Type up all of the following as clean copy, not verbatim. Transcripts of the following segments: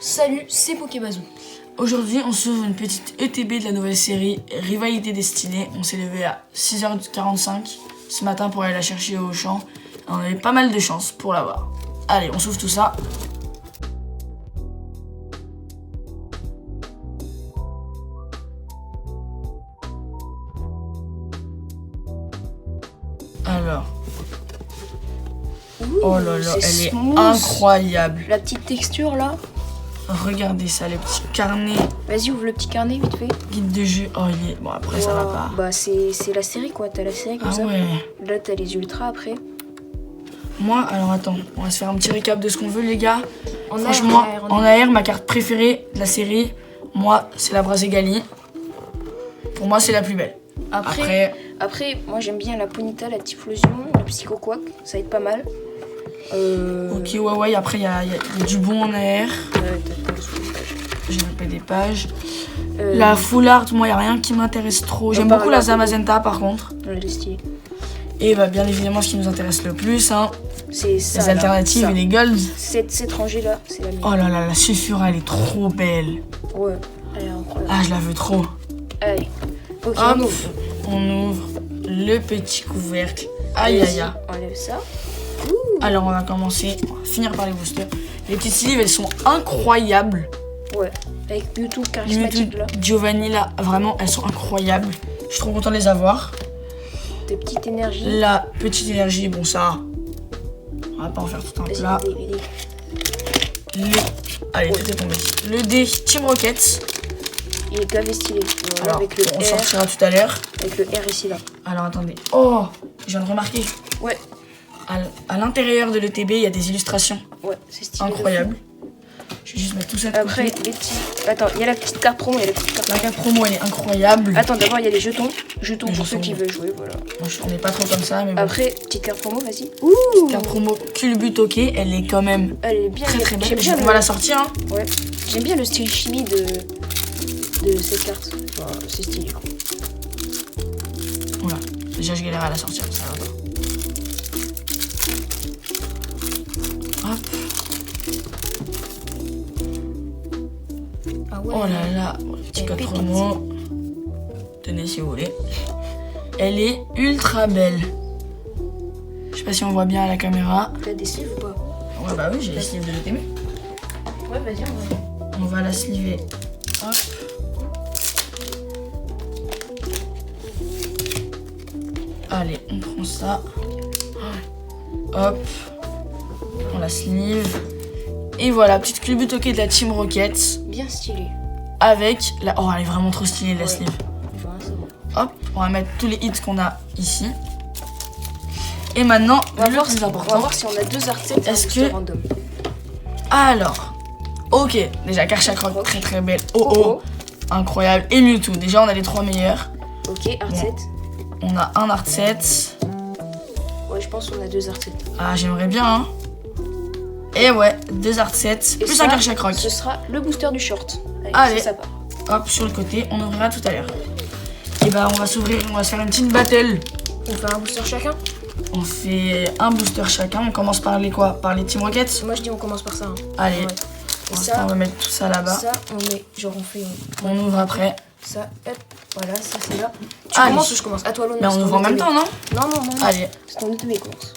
Salut, c'est Pokébazoo. Aujourd'hui, on s'ouvre une petite ETB de la nouvelle série Rivalité Destinée. On s'est levé à 6h45 ce matin pour aller la chercher au champ. On avait pas mal de chance pour l'avoir. Allez, on s'ouvre tout ça. Alors. Ouh, Oh là là, elle est smooth. incroyable. La petite texture là. Regardez ça, les petits carnets, Vas-y, ouvre le petit carnet vite fait. guide de jeu. Oh, il est... Bon, après, ça va Wow. pas. Bah, c'est la série quoi. T'as la série comme Ah ça. ouais. Là, t'as les ultras après. Moi, alors attends, on va se faire un petit récap de ce qu'on veut, les gars. En Franchement, AR, en AR, ma carte préférée de la série, moi, c'est la Braségali. Pour moi, c'est la plus belle. Après, moi j'aime bien la Ponyta, la Typhlosion, le Psycho Quack. Ça aide pas mal. Ok, ouais, après, il y a du bon en AR. Ouais, t'as le sous-page. J'ai loupé des pages. La Full Art, moi, il n'y a rien qui m'intéresse trop. J'aime beaucoup la Zamazenta, par contre. Elle est stylée. Et bah, bien évidemment, ce qui nous intéresse le plus, hein, C'est ça. les alternatives là, et les golds. Cette rangée là, c'est la mienne. Oh là là, la Sulfura, elle est trop belle. Ouais, elle est incroyable. Ah, je la veux trop. Allez. Ok, Hop, on ouvre. on ouvre le petit couvercle. Aïe, aïe, aïe. On enlève ça. Alors, on va commencer. On va finir par les boosters. Les petites sleeves, elles sont incroyables. Ouais. Avec Mewtwo charismatique Mewtwo, là. Giovanni, là, vraiment, elles sont incroyables. Je suis trop content de les avoir. Des petites énergies. La petite énergie, bon, ça, on va pas en faire tout un Vas-y, plat. Allez, tout est tombé. Le dé Team Rocket. Il est gavé stylé. Voilà, Alors, avec le on R. sortira tout à l'heure. Avec le R ici là. Alors, attendez. Oh, je viens de remarquer. Ouais. À l'intérieur de l'ETB, il y a des illustrations Ouais, c'est stylé. incroyables. Je vais juste mettre tout ça de Après, côté. les petits. Attends, il y a la petite carte promo. Il y a la petite carte. La carte promo, elle est incroyable. Attends, d'abord, il y a les jetons. Jetons Les pour ceux jetons. qui veulent jouer, voilà. Moi, on n'est pas trop comme ça, mais bon. Après, petite carte promo, vas-y. Carte promo Culbutoke, elle est quand même Elle est bien. très très belle. J'aime bien On va la sortir, hein. Ouais. J'aime bien le style chibi de cette carte. Enfin, c'est stylé quoi. Oula, déjà je galère à la sortir, ça va pas. Hop. Ah ouais. Oh là là, petit code promo. Tenez si vous voulez. Elle est ultra belle. Je sais pas si on voit bien à la caméra. T'as des sleeves ou pas? Ouais bah oui, j'ai les sleeves de l'ETB. Ouais, vas-y, On va la sliver. Hop. Allez, on prend ça. Hop. On la sleeve. Et voilà, petite Culbutoke de la Team Rocket. bien stylé. Avec la... Oh, elle est vraiment trop stylée, la Ouais. sleeve. Enfin, c'est bon. Hop, on va mettre tous les hits qu'on a ici. Et maintenant, On va le voir plus on va important. voir si on a deux art sets. Est-ce que- random. Alors, ok, déjà Karchakroc, très très belle. Oh Oh, oh, incroyable. Et Mewtwo, déjà on a les trois meilleurs. Ok, art Bon. set. On a un art set. Ouais, je pense qu'on a deux art sets. Ah, j'aimerais bien, hein. Et ouais, deux art sets, Et plus ça, un Karchakroc. Ce sera le booster du short. Allez. ça part. Hop, sur le côté, on ouvrira tout à l'heure. Et bah, on va s'ouvrir, on va se faire une petite battle. On fait un booster chacun. On fait un booster chacun. On commence par les quoi? Par les Team Rockets. Moi, je dis on commence par ça. Hein. Allez, Ouais. pour Ça, l'instant, on va mettre tout ça là-bas. ça, on met. Genre, on fait. On ouvre après. Ça, hop. Voilà, ça, c'est là. Tu Allez. commences ou je commence? À toi, l'honneur. Mais on c'est ouvre ton en même ETB. temps, non? Non, non, non. Allez. C'est ton ETB commence.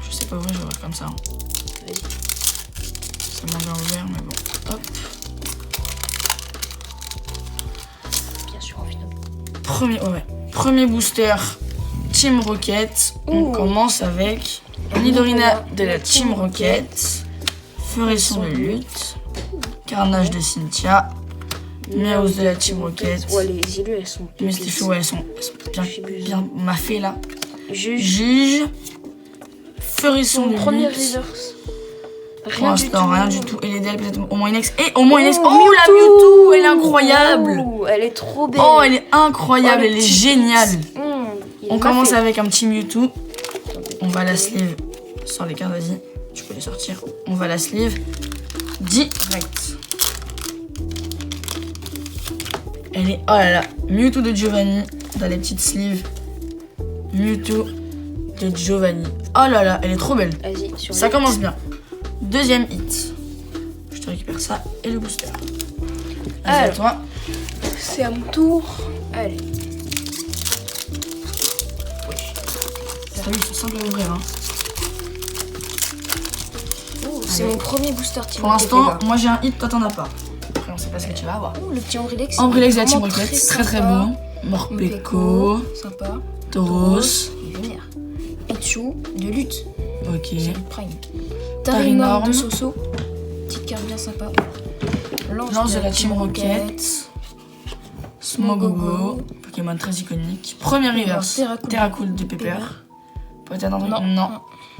Je sais pas ouvrir, je vais ouvrir comme ça. Hein. Vas-y. C'est moins bien ouvert, mais bon. Hop. Bien sûr, on finit. Premier booster Team Rocket. On Ouh. commence avec Nidorina de la Team Rocket, Furisson de lutte, Carnage de Cynthia, Meowth de la Team Rocket, Ouais, les élus, elles sont. Mistiflou, ouais, elles sont bien maffées là. Juge. Juge, Furisson Son de premier lutte. reverse. Pour l'instant, rien du tout. Et les DL peut-être au moins une ex. Et au Oh, moins une ex. Oh, la Mewtwo, elle est incroyable. Ouh, elle est trop belle. Oh, elle est incroyable, Oh, le elle est petit géniale. Il On est commence maffé. avec un petit Mewtwo. On va la sleeve. Sors les cartes, vas-y. Tu peux les sortir. On va la sleeve. Direct. Elle est... Oh là là. Mewtwo de Giovanni dans les petites sleeves. Mewtwo de Giovanni. Oh là là, elle est trop belle. Vas-y, sur Ça le- commence bien. Deuxième hit. Je te récupère ça et le booster. Vas-y, à Alors. toi. C'est à mon tour. Allez. T'as vu, ils sont simples à ouvrir. Hein. Oh, c'est mon premier booster team. Pour l'instant, moi j'ai un hit, toi t'en as pas. Après, on sait pas ce que tu vas avoir. Oh, le petit Ambrilex. Ambrilex de la Team Vraiment Rocket, très très sympa. beau. Morpeko, Sympa. Tauros. Il est vénère. Pichu de lutte. Ok. C'est le prime. Tarinorm. Tarinorm de Soso. Petite carte bien sympa. Lance de la Team Rocket. Smogogo. Pokémon très iconique. Premier reverse. Terracool de Pepper. Peut-être un truc. Non. Non.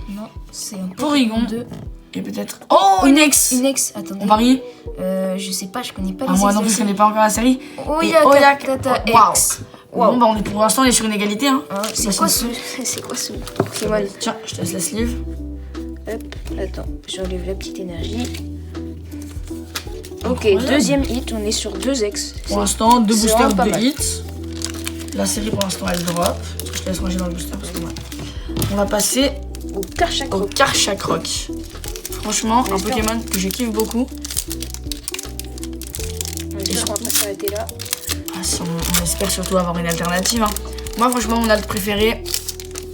Non, c'est un Porygon. de... Et peut-être. Oh, une ex. Une ex, attendez. On varie. Je sais pas, je connais pas Ah, les moi ex non de plus, je la connais pas encore la série. série. Et Oyak. Tata Waouh. X. Bon, bah, on est pour l'instant, on est sur une égalité. Hein. Hein, c'est quoi ce Pokémon? Tiens, je te laisse la sleeve. Hop, attends, j'enlève la petite énergie. Ok, Incroyable. deuxième hit, on est sur 2 ex. Pour l'instant, 2 c'est boosters, vraiment pas 2 mal. hits. La série pour l'instant elle drop. Je te laisse ranger dans le booster parce que moi. On va passer Au Karchakroc. au Karchakroc. Franchement, un J'espère. Pokémon que je kiffe beaucoup. J'espère qu'on va pas s'arrêter là. Ah, si on espère surtout avoir une alternative. Hein. Moi, franchement, mon alt préféré,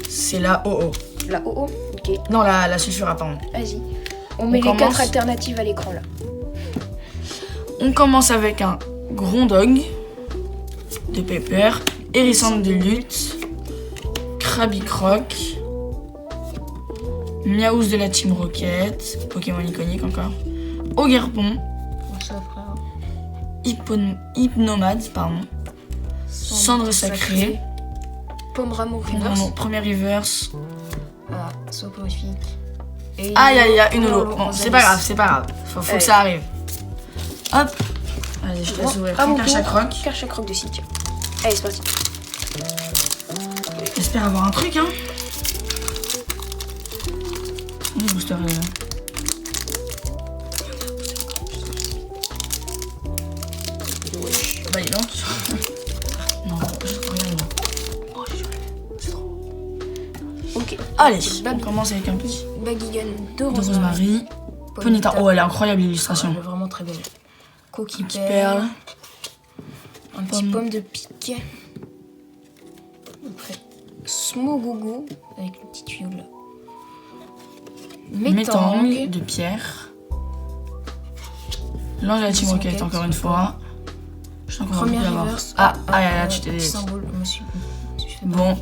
c'est la OO. La OO, ok, Non, la Sulfura, pardon. vas-y. On met les commence. 4 alternatives à l'écran là. On commence avec un Grondog de Pepper, Hérissante de lutte, Krabby-Croc, Miaouz de la Team Rocket, Pokémon iconique encore, Ogerpon, Comment ça, frère? Hypnomade, pardon, Cendre sacrée, Pomme-Rameau Reverse. non, premier reverse. Ah, soporifique. Et Aïe aïe aïe, une holo. Bon, Rosalis. c'est pas grave, c'est pas grave. Faut Allez. que ça arrive. Hop. Allez, je te laisse Bon, ouvrir à ton mon tour, Karchakroc. Karchakroc de Cynthia. Allez, c'est parti. J'espère avoir un truc, hein. Le booster est là. Bah, il lance. Non, je trouve rien dedans. Oh, j'ai joué. C'est trop. Ok. Allez, on Babi. commence avec un petit Bagigan de de Rosemary. Rosemary. Ponyta. Oh, elle est incroyable l'illustration. Elle est vraiment très belle. Coquille Qui perle. perle. Un petit Pomme. pomme de pique. Après, Smogogo avec le petit tuyau là. Métang Métang. de pierre. L'ange de la Team Team Rocket, Rocket. encore une fois. Je sens qu'on va Première beaucoup l'avoir. reverse. Ah, aïe aïe aïe, tu t'es petit dit. symbole, je me suis fait Bon,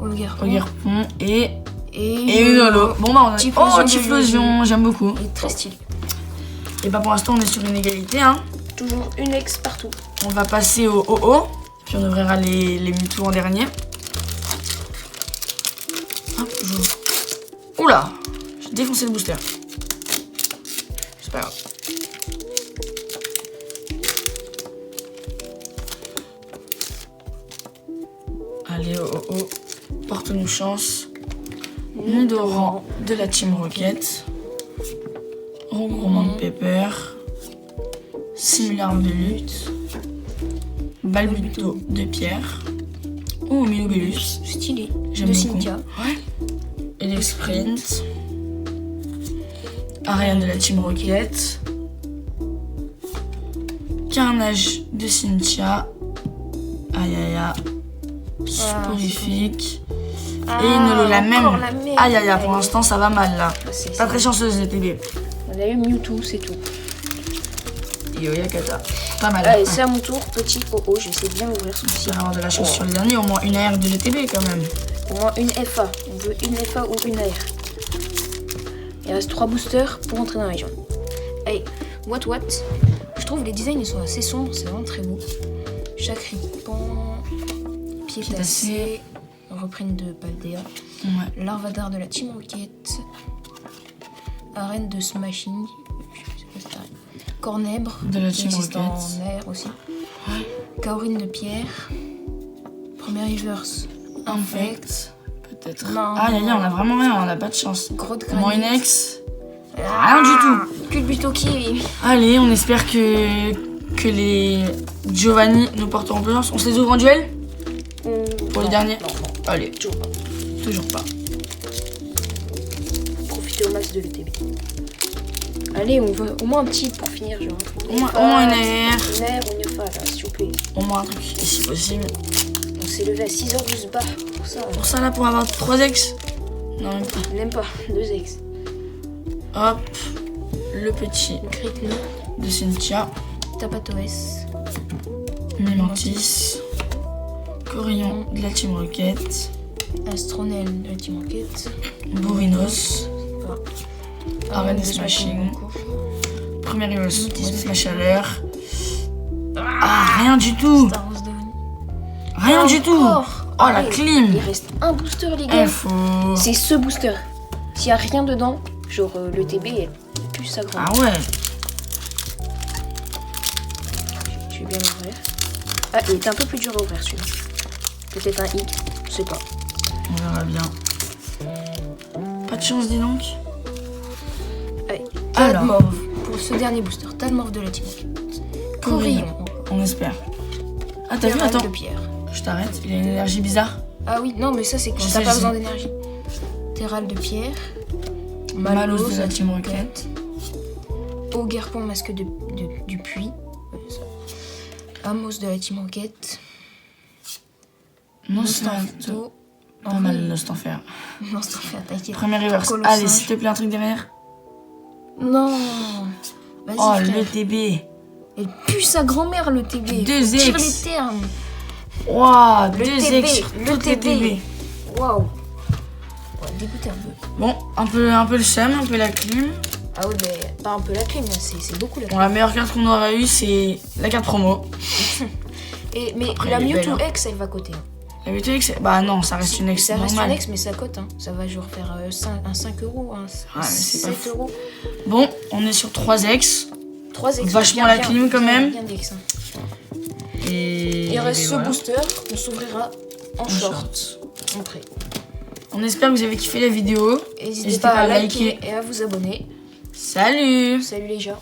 Ogerpon. Ogerpon et Et une holo. Bon, bah, on a. Typhlosion Oh, de Typhlosion, j'aime beaucoup. Il est très stylé. Et bah, pour l'instant, on est sur une égalité, hein. Toujours une ex partout. On va passer au OO. Puis on ouvrira les Mewtwo en dernier. Hop, j'ouvre. Oula, j'ai défoncé le booster. C'est pas grave. Allez, OO, porte-nous chance. Nidoran de la Team Rocket. Rongourmand de Pepper. Simularme de lutte. Balbuto de pierre. Oh, Minobellus. Stylé. J'aime De beaucoup. Cynthia. Ouais. Elexprint. Ariane de la Team Rocket. Carnage de Cynthia. Aïe aïe aïe. Soporifique. Et une holo la même. encore la même. Aïe aïe aïe, pour l'instant ça va mal là. C'est Pas très chanceuse les TB. On a eu Mewtwo, c'est tout. Et Oyakata. Pas mal. Allez, c'est à mon tour. Petit OO, je sais bien ouvrir celui-ci. J'espère avoir de la chance sur les derniers, au moins une AR de l'ETB quand même. Au moins une FA. On veut une FA ou une AR. Il reste 3 boosters pour entrer dans la région. Allez, what. Je trouve les designs ils sont assez sombres, c'est vraiment très beau. Chacripan, Piétacé, reprenne de Paldea, Ouais. Larvadar de la Team Rocket, Arène de Smashing, je sais pas si c'est arène. Cornèbre, De la qui Team existe Rocket. en air aussi. Kaorine de pierre, Première Reverse, Infect. Peut-être. Non. Aïe aïe aïe, on a vraiment rien, on a pas de chance. Grotte Au moins une Granite. ex. Rien du tout. Culbutoki. Allez, on espère que les Giovanni nous porteront plus. On se les ouvre en duel pour les derniers. Non, Allez, toujours pas. toujours pas. profiter au max de l'ETB. Allez, on veut au moins un petit pour finir, genre. Au moins une air. Une air ou une fa, là, s'il vous plaît. Au moins un truc, et si possible. On s'est levé à 6h12 bar pour ça. Pour ça, là, pour avoir 3 ex. Non, même pas. N'aime pas, 2 ex. Hop. Le petit Critno, de Cynthia. Tapatoes, Mimantis. Corillon de la Team Rocket. Astronel de la Team Rocket. Bourrinos. Arène de Smashing. Premier Rios, ma chaleur. Ah, rien du tout. Star Wars Dawn. Rien du tout. Oh, la Allez, clim. Il reste un booster, les gars. Faut... C'est ce booster. S'il n'y a rien dedans, genre le TB, elle pue sa grande. Ah ouais. Je vais bien l'ouvrir. Ah, il est un peu plus dur à ouvrir celui-là. Peut-être un hic, je sais pas. On verra bien. Pas de chance, dis donc. Allez, Alors. Tadmorph. Pour ce dernier booster, Tadmorph de la Team Rocket. Corillon. On espère. Ah, t'as vu, Terral attends. de pierre. Je t'arrête, il a une énergie bizarre. Ah oui, non, mais ça c'est quand Je t'as sais, pas je besoin sais. d'énergie. Terral de pierre. Malos de la Team Rocket. Ogerpon masque du puits. Ouais, ça. Amos de la Team Rocket. Nostanto. Pas mal Nostanfer. Non, c'est en fait, t'inquiète. Premier reverse. Colossinge. Allez, s'il te plaît, un truc derrière. Non. Vas-y, Oh, frère. le TB. Elle pue sa grand-mère, le TB. Deux Tire ex. les termes. Waouh, Le 2 TB, ex sur le toutes les TB. TB. Waouh. Ouais, dégoûté un peu. Bon, un peu le seum, un peu la clim. Ah ouais, mais pas un peu la clim, là, c'est beaucoup la Bon, clim. la meilleure carte qu'on aura eue, c'est la carte promo. Mais Après, la elle est Mewtwo belle, hein. X, elle va coter. Hein. La Mewtwo X, bah non, ça reste une ex Ça reste normale. une X, mais ça cote. Hein. Ça va genre faire un 5 €, un mais c'est pas 7 fou. €. Bon, on est sur 3 ex. 3 X. Vachement la clim, quand même. Bien d'X, hein. Et Il reste et ce voilà. booster, on s'ouvrira en short. Après. On espère que vous avez kiffé la vidéo. N'hésitez pas à liker et à vous abonner. Salut! Salut les gens.